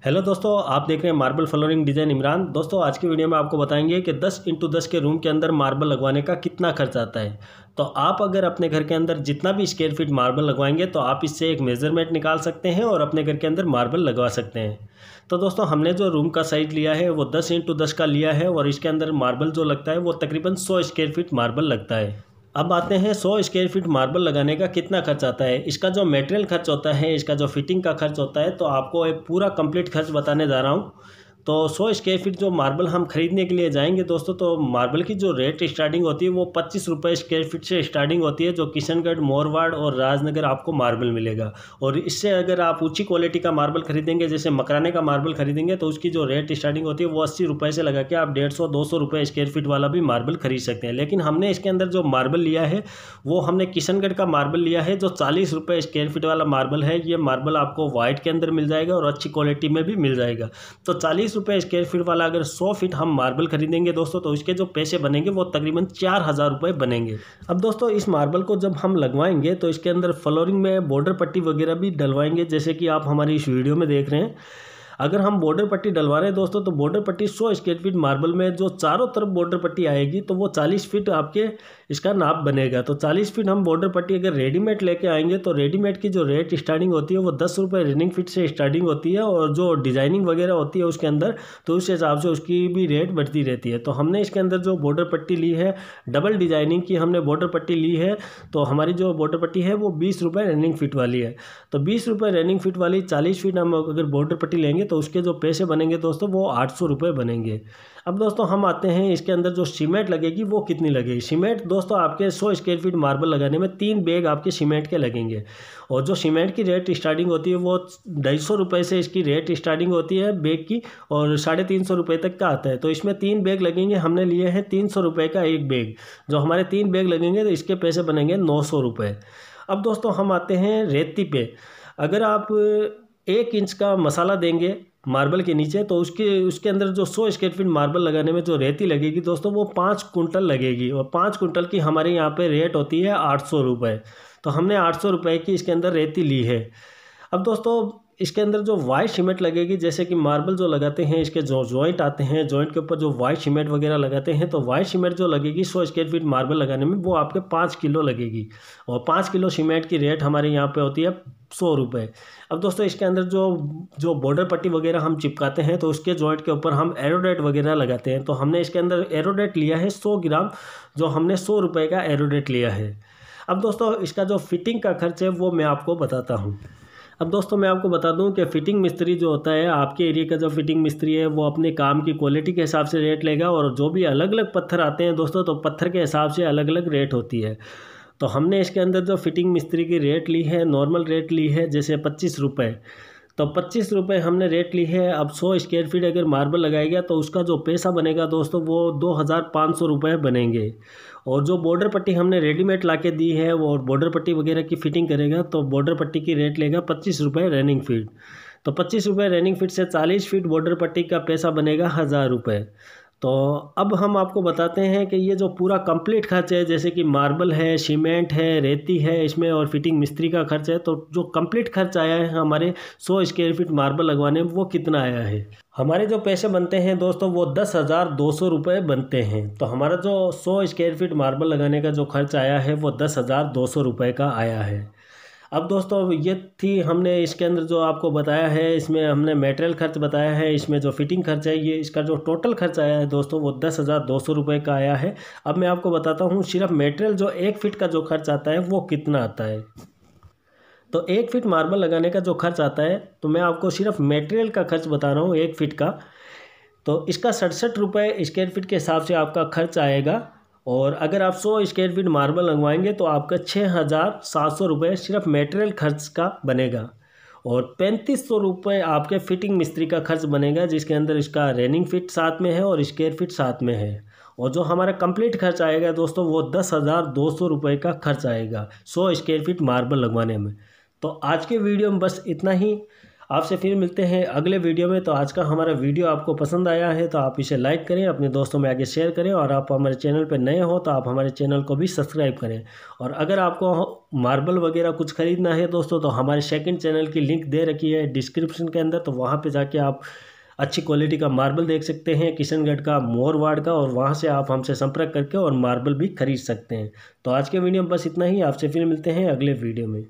Hello दोस्तों, आप देख रहे हैं मार्बल फ्लोरिंग डिज़ाइन इमरान। दोस्तों आज की वीडियो में आपको बताएंगे कि 10x10 के रूम के अंदर मार्बल लगवाने का कितना खर्च आता है। तो आप अगर अपने घर के अंदर जितना भी स्क्वायर फीट मार्बल लगवाएंगे तो आप इससे एक मेज़रमेंट निकाल सकते हैं और अपने घर के अंदर मार्बल लगवा सकते हैं। तो दोस्तों हमने जो रूम का साइज़ लिया है वो 10x10 का लिया है और इसके अंदर मार्बल जो लगता है वो तकरीबन 100 स्क्वायर फीट मार्बल लगता है। अब आते हैं 100 स्क्वायर फीट मार्बल लगाने का कितना खर्च आता है। इसका जो मटेरियल खर्च होता है, इसका जो फिटिंग का खर्च होता है, तो आपको एक पूरा कंप्लीट खर्च बताने जा रहा हूँ। तो 100 स्क्वायर फीट जो मार्बल हम खरीदने के लिए जाएंगे दोस्तों, तो मार्बल की जो रेट स्टार्टिंग होती है वो 25 रुपये स्क्वायर फीट से स्टार्टिंग होती है, जो किशनगढ़, मोरवाड़ और राजनगर आपको मार्बल मिलेगा। और इससे अगर आप ऊंची क्वालिटी का मार्बल खरीदेंगे, जैसे मकराने का मार्बल खरीदेंगे, तो उसकी जो रेट स्टार्टिंग होती है वो 80 रुपये से लगा के आप 150-200 रुपये स्क्वायर फीट वाला भी मार्बल खरीद सकते हैं। लेकिन हमने इसके अंदर जो मार्बल लिया है वो हमने किशनगढ़ का मार्बल लिया है, जो 40 रुपये स्क्वायर फीट वाला मार्बल है। ये मार्बल आपको वाइट के अंदर मिल जाएगा और अच्छी क्वालिटी में भी मिल जाएगा। तो 40 रुपये स्क्वायर फीट वाला अगर 100 फीट हम मार्बल खरीदेंगे दोस्तों, तो इसके जो पैसे बनेंगे वो तकरीबन 4000 रुपये बनेंगे। अब दोस्तों इस मार्बल को जब हम लगवाएंगे तो इसके अंदर फ्लोरिंग में बॉर्डर पट्टी वगैरह भी डलवाएंगे, जैसे कि आप हमारी इस वीडियो में देख रहे हैं। अगर हम बॉर्डर पट्टी डलवा रहे हैं दोस्तों, तो बॉर्डर पट्टी 100 स्क्वायर फीट मार्बल में जो चारों तरफ बॉर्डर पट्टी आएगी तो वो 40 फीट आपके इसका नाप बनेगा। तो 40 फीट हम बॉर्डर पट्टी अगर रेडीमेड लेके आएंगे तो रेडीमेड की जो रेट स्टार्टिंग होती है वो 10 रुपये रनिंग फीट से स्टार्टिंग होती है, और जो डिज़ाइनिंग वगैरह होती है उसके अंदर तो उस हिसाब से उसकी भी रेट बढ़ती रहती है। तो हमने इसके अंदर जो बॉर्डर पट्टी ली है, डबल डिज़ाइनिंग की हमने बॉर्डर पट्टी ली है, तो हमारी जो बॉर्डर पट्टी है वो 20 रुपये रनिंग फीट वाली है। तो 20 रुपये रनिंग फीट वाली 40 फीट हम अगर बॉर्डर पट्टी लेंगे तो उसके जो पैसे बनेंगे दोस्तों वो 800 रुपये बनेंगे। अब दोस्तों हम आते हैं इसके अंदर जो सीमेंट लगेगी वो कितनी लगेगी। सीमेंट दोस्तों आपके 100 स्क्वायर फीट मार्बल लगाने में 3 बैग आपके सीमेंट के लगेंगे, और जो सीमेंट की रेट स्टार्टिंग होती है वो 250 रुपये से इसकी रेट स्टार्टिंग होती है बैग की, और 350 रुपये तक का आता है। तो इसमें 3 बैग लगेंगे, हमने लिए हैं 300 रुपये का एक बैग। जो हमारे 3 बैग लगेंगे तो इसके पैसे बनेंगे 900 रुपये। अब दोस्तों हम आते हैं रेती पे। अगर आप 1 इंच का मसाला देंगे मार्बल के नीचे, तो उसके अंदर जो 100 स्क्वायर फीट मार्बल लगाने में जो रेती लगेगी दोस्तों वो 5 कुंटल लगेगी, और 5 कुंटल की हमारे यहाँ पे रेट होती है 800 रुपये। तो हमने 800 रुपये की इसके अंदर रेती ली है। अब दोस्तों इसके अंदर जो वाइट सीमेंट लगेगी, जैसे कि मार्बल जो लगाते हैं इसके जो जॉइंट आते हैं, जॉइंट के ऊपर जो वाइट सीमेंट वगैरह लगाते हैं, तो वाइट सीमेंट जो लगेगी 100 स्क्वायर फीट मार्बल लगाने में वो आपके 5 किलो लगेगी, और 5 किलो सीमेंट की रेट हमारे यहाँ पे होती है 100 रुपये। अब दोस्तों इसके अंदर जो बॉर्डर पट्टी वगैरह हम चिपकाते हैं तो उसके जॉइंट के ऊपर हम एरोडेट वगैरह लगाते हैं। तो हमने इसके अंदर एरोडेट लिया है 100 ग्राम, जो हमने 100 रुपये का एरोडेट लिया है। अब दोस्तों इसका जो फिटिंग का खर्च है वो मैं आपको बताता हूँ। अब दोस्तों मैं आपको बता दूं कि फ़िटिंग मिस्त्री जो होता है, आपके एरिया का जो फिटिंग मिस्त्री है वो अपने काम की क्वालिटी के हिसाब से रेट लेगा, और जो भी अलग अलग पत्थर आते हैं दोस्तों, तो पत्थर के हिसाब से अलग अलग रेट होती है। तो हमने इसके अंदर जो फिटिंग मिस्त्री की रेट ली है, नॉर्मल रेट ली है जैसे 25 रुपये। तो 25 रुपये हमने रेट ली है। अब 100 स्क्वायर फीट अगर मार्बल लगाएगा तो उसका जो पैसा बनेगा दोस्तों वो 2500 रुपये बनेंगे। और जो बॉर्डर पट्टी हमने रेडीमेड ला के दी है वो बॉर्डर पट्टी वगैरह की फिटिंग करेगा, तो बॉर्डर पट्टी की रेट लेगा 25 रुपये रनिंग फीट। तो 25 रुपये रनिंग फीट से 40 फीट बॉर्डर पट्टी का पैसा बनेगा 1000 रुपये। तो अब हम आपको बताते हैं कि ये जो पूरा कंप्लीट खर्च है, जैसे कि मार्बल है, सीमेंट है, रेती है इसमें, और फिटिंग मिस्त्री का खर्च है, तो जो कंप्लीट खर्च आया है हमारे 100 स्क्वायर फीट मार्बल लगवाने में वो कितना आया है। हमारे जो पैसे बनते हैं दोस्तों वो 10,200 रुपये बनते हैं। तो हमारा जो 100 स्क्वायर फीट मार्बल लगाने का जो खर्च आया है वो 10,200 रुपये का आया है। अब दोस्तों ये थी हमने इसके अंदर जो आपको बताया है, इसमें हमने मटेरियल खर्च बताया है, इसमें जो फिटिंग खर्च है, ये इसका जो टोटल खर्च आया है दोस्तों वो 10,200 रुपये का आया है। अब मैं आपको बताता हूँ सिर्फ मटेरियल जो 1 फीट का जो खर्च आता है वो कितना आता है। तो 1 फीट मार्बल लगाने का जो खर्च आता है, तो मैं आपको सिर्फ मटेरियल का खर्च बता रहा हूँ 1 फीट का। तो इसका 67 रुपये स्क्वायर फीट के हिसाब से आपका खर्च आएगा, और अगर आप 100 स्क्वायर फीट मार्बल लगवाएंगे तो आपका 6,700 रुपये सिर्फ मटेरियल खर्च का बनेगा, और 3500 रुपये आपके फिटिंग मिस्त्री का खर्च बनेगा, जिसके अंदर इसका रनिंग फीट साथ में है और स्क्वायर फीट साथ में है। और जो हमारा कंप्लीट खर्च आएगा दोस्तों वो 10,200 रुपये का खर्च आएगा 100 स्क्वायर फीट मार्बल लगवाने में। तो आज के वीडियो में बस इतना ही। आपसे फिर मिलते हैं अगले वीडियो में। तो आज का हमारा वीडियो आपको पसंद आया है तो आप इसे लाइक करें, अपने दोस्तों में आगे शेयर करें, और आप हमारे चैनल पर नए हो तो आप हमारे चैनल को भी सब्सक्राइब करें। और अगर आपको मार्बल वगैरह कुछ खरीदना है दोस्तों, तो हमारे सेकंड चैनल की लिंक दे रखी है डिस्क्रिप्शन के अंदर, तो वहाँ पे जाके आप अच्छी क्वालिटी का मार्बल देख सकते हैं, किशनगढ़ का, मोरवाड़ का, और वहाँ से आप हमसे संपर्क करके और मार्बल भी खरीद सकते हैं। तो आज के वीडियो में बस इतना ही। आपसे फिर मिलते हैं अगले वीडियो में।